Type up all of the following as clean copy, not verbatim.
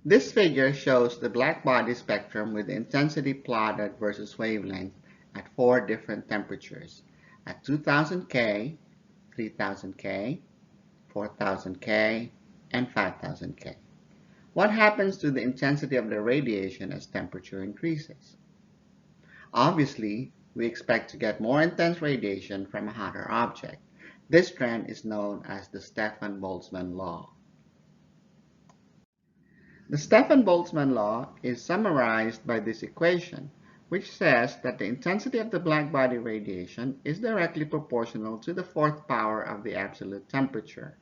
This figure shows the blackbody spectrum with the intensity plotted versus wavelength at four different temperatures: at 2000 K, 3000 K, 4000 K, and 5000 K. What happens to the intensity of the radiation as temperature increases? Obviously, we expect to get more intense radiation from a hotter object. This trend is known as the Stefan-Boltzmann law. The Stefan-Boltzmann law is summarized by this equation, which says that the intensity of the blackbody radiation is directly proportional to the fourth power of the absolute temperature.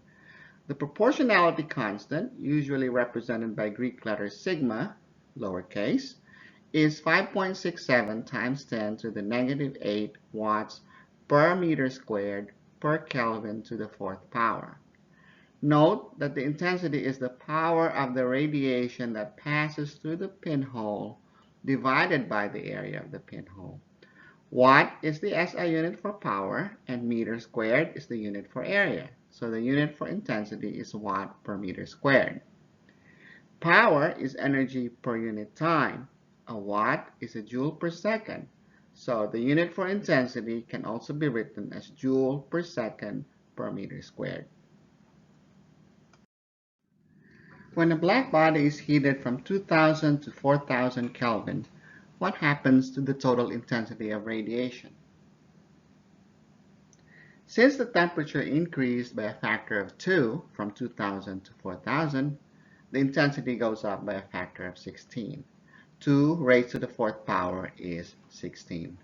The proportionality constant, usually represented by Greek letter sigma, lowercase, is 5.67 times 10 to the negative 8 watts per meter squared per Kelvin to the fourth power. Note that the intensity is the power of the radiation that passes through the pinhole divided by the area of the pinhole. Watt is the SI unit for power, and meter squared is the unit for area. So the unit for intensity is watt per meter squared. Power is energy per unit time. A watt is a joule per second. So the unit for intensity can also be written as joule per second per meter squared. When a black body is heated from 2000 to 4000 Kelvin, what happens to the total intensity of radiation? Since the temperature increased by a factor of 2 from 2000 to 4000, the intensity goes up by a factor of 16. 2 raised to the fourth power is 16.